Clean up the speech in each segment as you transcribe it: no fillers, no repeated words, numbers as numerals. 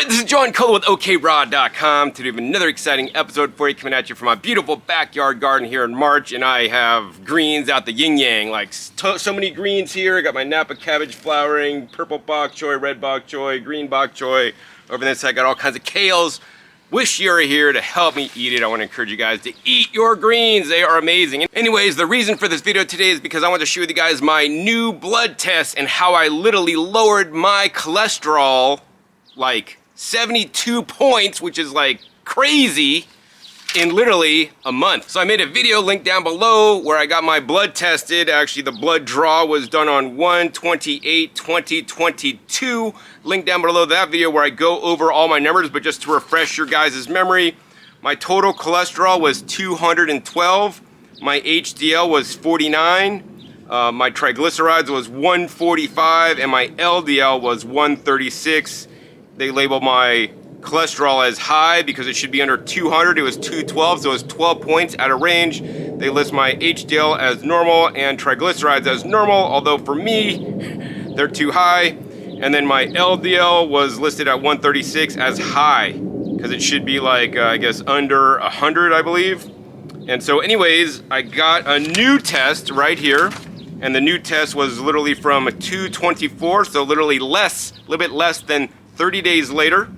Alright, this is John Cullen with OKRaw.com. Today we have another exciting episode for you, coming at you from my beautiful backyard garden here in March. And I have greens out the yin-yang, like so many greens here. I got my Napa cabbage flowering, purple bok choy, red bok choy, green bok choy. Over this side I got all kinds of kales. Wish you were here to help me eat it. I want to encourage you guys to eat your greens. They are amazing. Anyways, the reason for this video today is because I want to show you guys my new blood test and how I literally lowered my cholesterol like 72 points, which is like crazy, in literally a month. So I made a video link down below where I got my blood tested. Actually, the blood draw was done on 1/28/2022. Link down below that video where I go over all my numbers, but just to refresh your guys' memory, my total cholesterol was 212, my HDL was 49, my triglycerides was 145, and my LDL was 136. They label my cholesterol as high because it should be under 200. It was 212, so it was 12 points out of range. They list my HDL as normal and triglycerides as normal, although for me, they're too high. And then my LDL was listed at 136 as high because it should be like, I guess, under 100, I believe. And so anyways, I got a new test right here. And the new test was literally from 2/24, so literally a little bit less than 30 days later,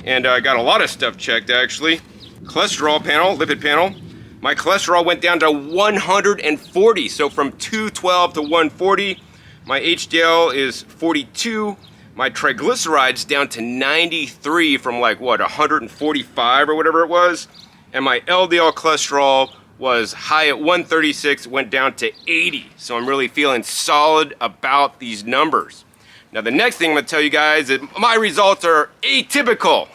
and I got a lot of stuff checked actually. Cholesterol panel, lipid panel. My cholesterol went down to 140, so from 212 to 140. My HDL is 42. My triglycerides down to 93 from like what, 145 or whatever it was. And my LDL cholesterol was high at 136, went down to 80. So I'm really feeling solid about these numbers. Now the next thing I'm gonna tell you guys is my results are atypical.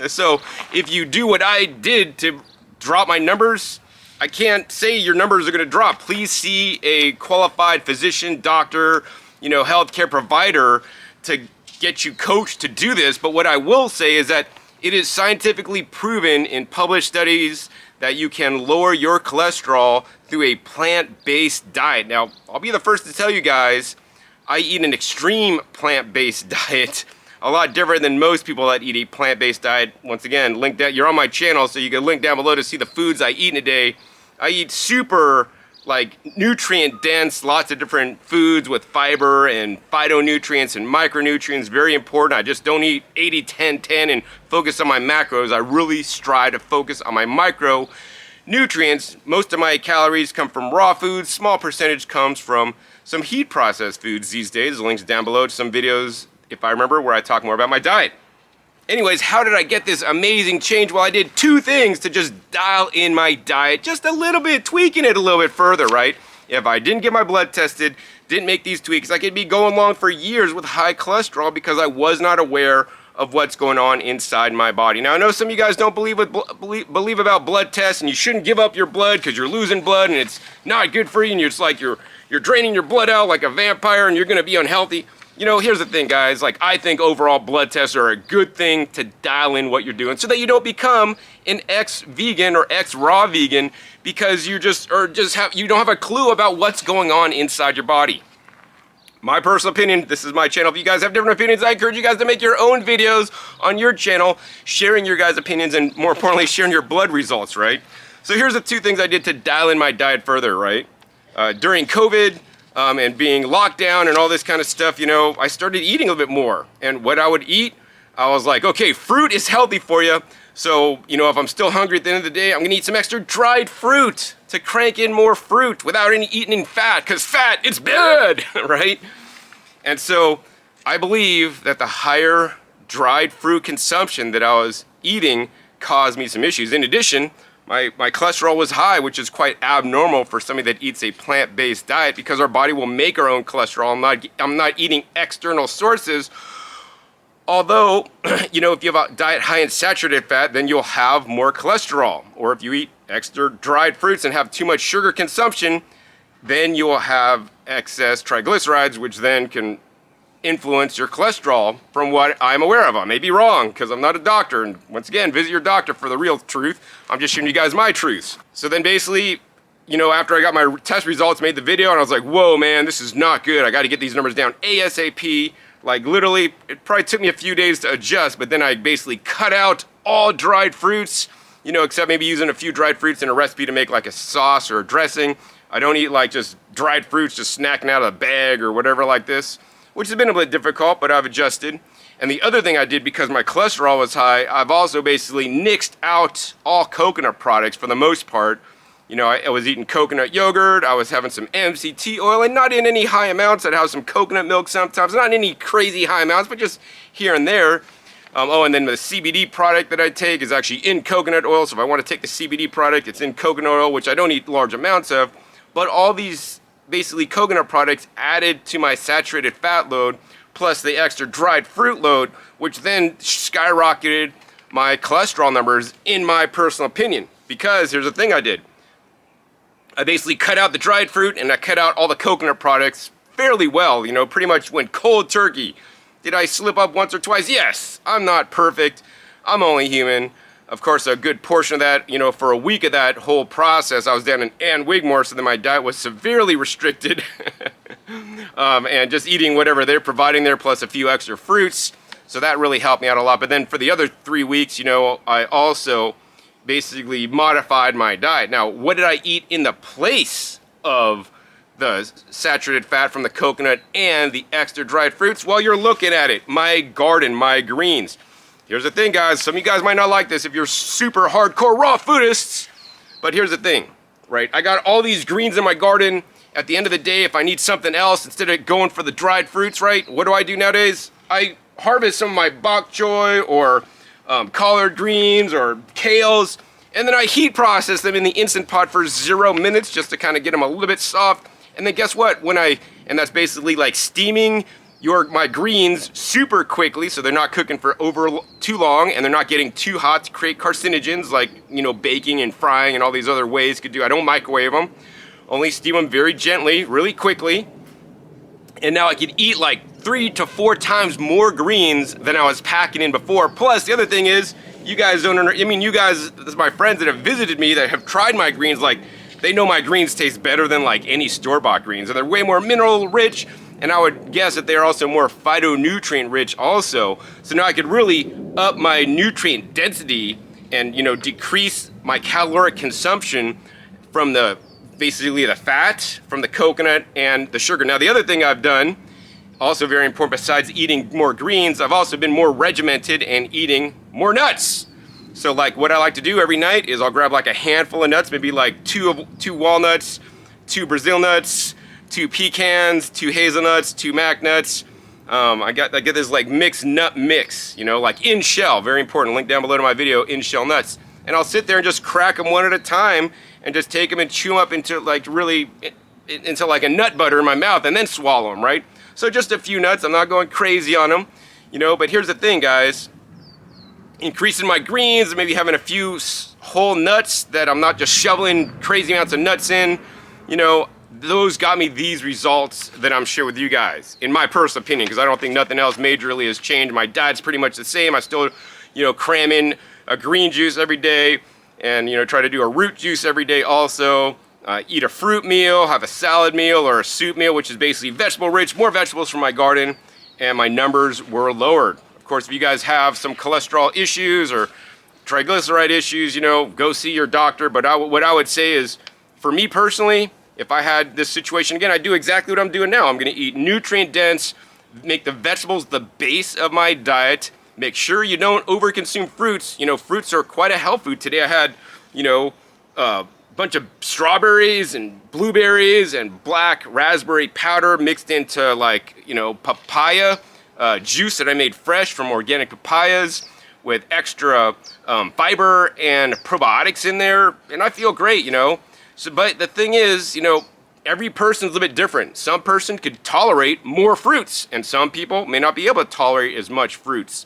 So if you do what I did to drop my numbers, I can't say your numbers are gonna drop. Please see a qualified physician, doctor, healthcare provider to get you coached to do this. But what I will say is that it is scientifically proven in published studies that you can lower your cholesterol through a plant-based diet. Now, I'll be the first to tell you guys, I eat an extreme plant-based diet, a lot different than most people that eat a plant-based diet. Once again, you're on my channel, so you can link down below to see the foods I eat in a day. I eat super, nutrient dense, lots of different foods with fiber and phytonutrients and micronutrients, very important. I just don't eat 80-10-10 and focus on my macros. I really strive to focus on my micronutrients. Most of my calories come from raw foods, small percentage comes from some heat processed foods these days. Links down below to some videos, if I remember, where I talk more about my diet. Anyways, how did I get this amazing change? Well, I did two things to just dial in my diet just a little bit, tweaking it a little bit further, right? If I didn't get my blood tested, didn't make these tweaks, I could be going along for years with high cholesterol because I was not aware of what's going on inside my body. Now, I know some of you guys don't believe about blood tests, and you shouldn't give up your blood because you're losing blood and it's not good for you, and you're just like you're draining your blood out like a vampire and you're gonna be unhealthy. Here's the thing, guys. I think overall blood tests are a good thing to dial in what you're doing so that you don't become an ex-vegan or ex-raw vegan because you don't have a clue about what's going on inside your body. My personal opinion, this is my channel. If you guys have different opinions, I encourage you guys to make your own videos on your channel, sharing your guys' opinions and more importantly, sharing your blood results, right? So here's the two things I did to dial in my diet further, right? During COVID and being locked down and all this kind of stuff, I started eating a little bit more. And what I would eat, I was like, okay, fruit is healthy for you. So, if I'm still hungry at the end of the day, I'm gonna eat some extra dried fruit to crank in more fruit without eating any fat, because fat, it's bad, right? And so I believe that the higher dried fruit consumption that I was eating caused me some issues. In addition, my cholesterol was high, which is quite abnormal for somebody that eats a plant-based diet because our body will make our own cholesterol. I'm not eating external sources. Although, if you have a diet high in saturated fat, then you'll have more cholesterol. Or if you eat extra dried fruits and have too much sugar consumption, then you will have excess triglycerides, which then can influence your cholesterol from what I'm aware of. I may be wrong because I'm not a doctor, and once again, visit your doctor for the real truth. I'm just showing you guys my truths. So then basically, after I got my test results, made the video, and I was like, whoa man, this is not good. I got to get these numbers down ASAP. Like literally, it probably took me a few days to adjust, but then I basically cut out all dried fruits, you know, except maybe using a few dried fruits in a recipe to make like a sauce or a dressing. I don't eat like just dried fruits just snacking out of a bag or whatever like this, which has been a bit difficult, but I've adjusted. And the other thing I did, because my cholesterol was high, I've also basically nixed out all coconut products for the most part. You know, I was eating coconut yogurt, I was having some MCT oil, and not in any high amounts. I'd have some coconut milk sometimes, not in any crazy high amounts, but just here and there. Oh, and then the CBD product that I take is actually in coconut oil, so if I want to take the CBD product, it's in coconut oil, which I don't eat large amounts of. But all these basically coconut products added to my saturated fat load, plus the extra dried fruit load, which then skyrocketed my cholesterol numbers, in my personal opinion. Because here's the thing I did. I basically cut out the dried fruit and I cut out all the coconut products fairly well, you know, pretty much went cold turkey. Did I slip up once or twice? Yes, I'm not perfect. I'm only human. Of course, a good portion of that, you know, for a week of that whole process, I was down in Ann Wigmore, so then my diet was severely restricted. And just eating whatever they're providing there, plus a few extra fruits. So that really helped me out a lot. But then for the other 3 weeks, you know, I also basically modified my diet. Now, what did I eat in the place of the saturated fat from the coconut and the extra dried fruits? Well, you're looking at it. My garden, my greens. Here's the thing, guys. Some of you guys might not like this if you're super hardcore raw foodists. But here's the thing, right? I got all these greens in my garden. At the end of the day, if I need something else, instead of going for the dried fruits, right? What do I do nowadays? I harvest some of my bok choy or collard greens or kales, and then I heat process them in the Instant Pot for 0 minutes just to kind of get them a little bit soft. And then guess what? And that's basically like steaming my greens super quickly, so they're not cooking for too long, and they're not getting too hot to create carcinogens like, you know, baking and frying and all these other ways you could do. I don't microwave them, only steam them very gently, really quickly. And now I could eat like 3 to 4 times more greens than I was packing in before. Plus, the other thing is, you guys don't I mean, you guys, my friends that have visited me that have tried my greens, like, they know my greens taste better than like any store-bought greens. And they're way more mineral rich, and I would guess that they're also more phytonutrient rich also. So now I could really up my nutrient density and, you know, decrease my caloric consumption from basically the fat from the coconut and the sugar. Now, the other thing I've done, also very important, besides eating more greens, I've also been more regimented and eating more nuts. So like what I like to do every night is I'll grab like a handful of nuts, maybe like two walnuts, 2 Brazil nuts, 2 pecans, 2 hazelnuts, 2 mac nuts. I get this like mixed nut mix, you know, like in shell, very important, link down below to my video, in shell nuts. And I'll sit there and just crack them one at a time and just take them and chew them up into like into like a nut butter in my mouth and then swallow them, right? So just a few nuts, I'm not going crazy on them, you know, but here's the thing, guys. Increasing my greens, maybe having a few whole nuts that I'm not just shoveling crazy amounts of nuts in, you know, those got me these results that I'm sharing with you guys, in my personal opinion, because I don't think nothing else majorly has changed. My diet's pretty much the same. I still, you know, cram in a green juice every day and, you know, try to do a root juice every day also. Eat a fruit meal, have a salad meal or a soup meal, which is basically vegetable rich, more vegetables from my garden, and my numbers were lowered. Of course, if you guys have some cholesterol issues or triglyceride issues, you know, go see your doctor. But what I would say is, for me personally, if I had this situation again, I'd do exactly what I'm doing now. I'm going to eat nutrient dense, make the vegetables the base of my diet, make sure you don't overconsume fruits. You know, fruits are quite a health food. Today I had, you know, a bunch of strawberries and blueberries and black raspberry powder mixed into like, you know, papaya juice that I made fresh from organic papayas with extra fiber and probiotics in there. And I feel great, you know. So, but the thing is, you know, every person's a little bit different. Some person could tolerate more fruits, and some people may not be able to tolerate as much fruits.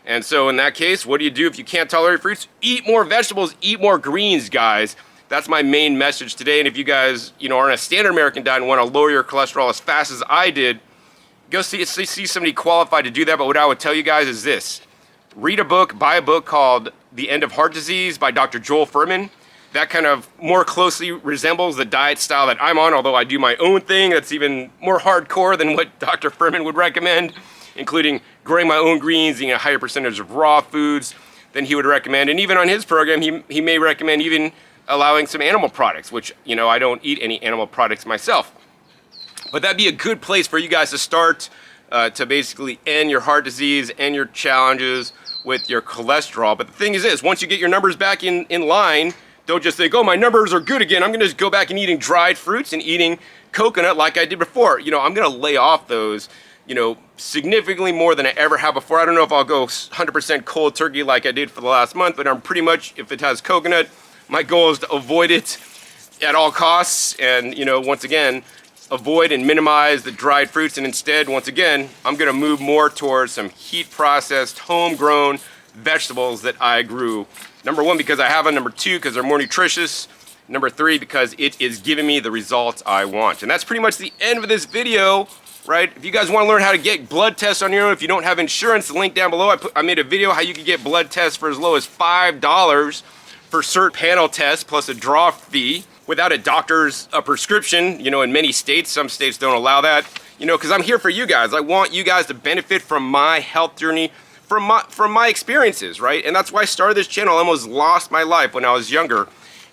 And so in that case, what do you do if you can't tolerate fruits? Eat more vegetables, eat more greens, guys. That's my main message today. And if you guys, you know, are on a standard American diet and want to lower your cholesterol as fast as I did, go see somebody qualified to do that. But what I would tell you guys is this. Read a book, buy a book called The End of Heart Disease by Dr. Joel Fuhrman. That kind of more closely resembles the diet style that I'm on, although I do my own thing that's even more hardcore than what Dr. Fuhrman would recommend. including growing my own greens, eating a higher percentage of raw foods than he would recommend. And even on his program, he may recommend even allowing some animal products, which, you know, I don't eat any animal products myself. But that'd be a good place for you guys to start to basically end your heart disease and your challenges with your cholesterol. But the thing is this, once you get your numbers back in line, don't just think, oh, my numbers are good again. I'm gonna just go back and eating dried fruits and eating coconut like I did before. You know, I'm gonna lay off those, you know, significantly more than I ever have before. I don't know if I'll go 100% cold turkey like I did for the last month, but I'm pretty much, if it has coconut, my goal is to avoid it at all costs. And, you know, once again, avoid and minimize the dried fruits. And instead, once again, I'm gonna move more towards some heat processed, homegrown vegetables that I grew. Number one, because I have them. Number two, because they're more nutritious. Number three, because it is giving me the results I want. And that's pretty much the end of this video, right? If you guys want to learn how to get blood tests on your own, if you don't have insurance, the link down below, I made a video how you can get blood tests for as low as $5 for cert panel tests plus a draw fee without a doctor's prescription. You know, in many states, some states don't allow that. You know, because I'm here for you guys. I want you guys to benefit from my health journey, from my experiences, right? And that's why I started this channel. I almost lost my life when I was younger,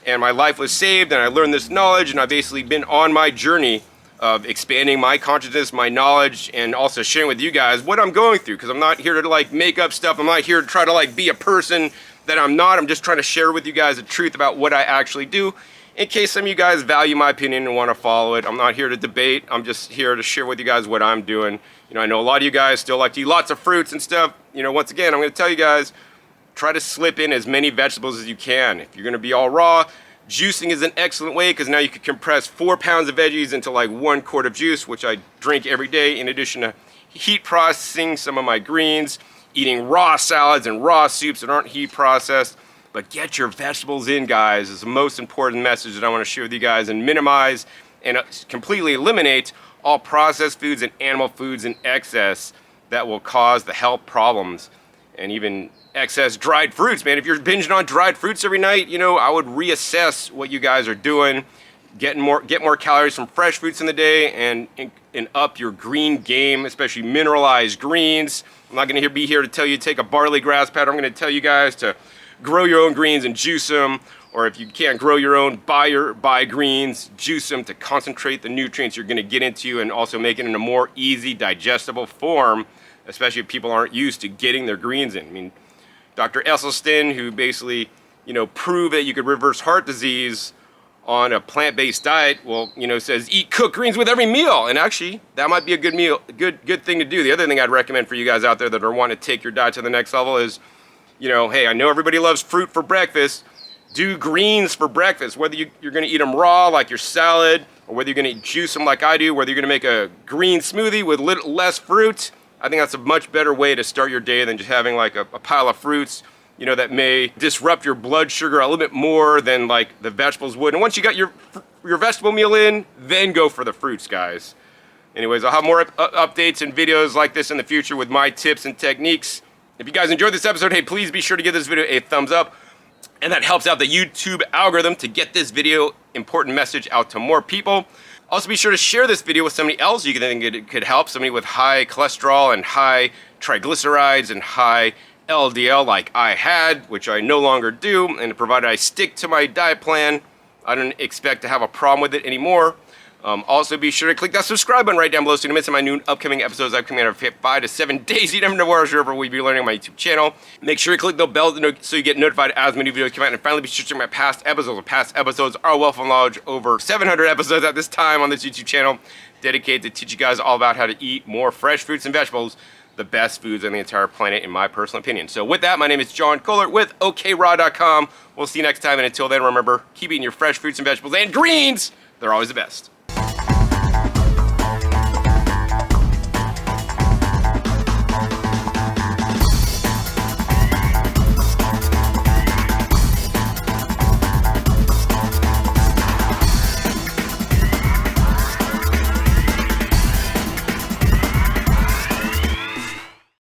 and my life was saved, and I learned this knowledge, and I've basically been on my journey of expanding my consciousness, my knowledge, and also sharing with you guys what I'm going through, because I'm not here to like make up stuff. I'm not here to try to like be a person that I'm not. I'm just trying to share with you guys the truth about what I actually do, in case some of you guys value my opinion and want to follow it. I'm not here to debate. I'm just here to share with you guys what I'm doing. You know, I know a lot of you guys still like to eat lots of fruits and stuff. You know, once again, I'm going to tell you guys, try to slip in as many vegetables as you can. If you're going to be all raw, juicing is an excellent way, because now you can compress 4 pounds of veggies into like 1 quart of juice, which I drink every day, in addition to heat processing some of my greens, eating raw salads and raw soups that aren't heat processed. But get your vegetables in, guys, is the most important message that I want to share with you guys, and minimize and completely eliminate all processed foods and animal foods in excess that will cause the health problems, and even excess dried fruits, man. If you're binging on dried fruits every night, you know, I would reassess what you guys are doing. Get more calories from fresh fruits in the day, and up your green game, especially mineralized greens. I'm not going to be here to tell you to take a barley grass powder. I'm going to tell you guys to grow your own greens and juice them. Or if you can't grow your own, buy greens, juice them to concentrate the nutrients you're going to get into, and also make it in a more easy, digestible form, especially if people aren't used to getting their greens in. I mean, Dr. Esselstyn, who basically, you know, proved that you could reverse heart disease on a plant-based diet, well, you know, says eat cooked greens with every meal. And actually, that might be a good meal, good thing to do. The other thing I'd recommend for you guys out there that are wanting to take your diet to the next level is, you know, hey, I know everybody loves fruit for breakfast. Do greens for breakfast, whether you're going to eat them raw like your salad, or whether you're going to juice them like I do, whether you're going to make a green smoothie with less fruit. I think that's a much better way to start your day than just having like a pile of fruits, you know, that may disrupt your blood sugar a little bit more than like the vegetables would. And once you got your vegetable meal in, then go for the fruits, guys. Anyways, I'll have more updates and videos like this in the future with my tips and techniques. If you guys enjoyed this episode, hey, please be sure to give this video a thumbs up. And that helps out the YouTube algorithm to get this video important message out to more people. Also, be sure to share this video with somebody else you think it could help, somebody with high cholesterol and high triglycerides and high LDL like I had, which I no longer do. And provided I stick to my diet plan, I don't expect to have a problem with it anymore. Also, be sure to click that subscribe button right down below so you don't miss my new upcoming episodes. I'm coming out every 5 to 7 days. You never know where we'll be learning on my YouTube channel. Make sure you click the bell so you get notified as my new videos come out. And finally, be sure to check my past episodes. Past episodes are a wealth of knowledge. Over 700 episodes at this time on this YouTube channel, dedicated to teach you guys all about how to eat more fresh fruits and vegetables, the best foods on the entire planet, in my personal opinion. So with that, my name is John Kohler with OKRaw.com. We'll see you next time. And until then, remember, keep eating your fresh fruits and vegetables and greens. They're always the best.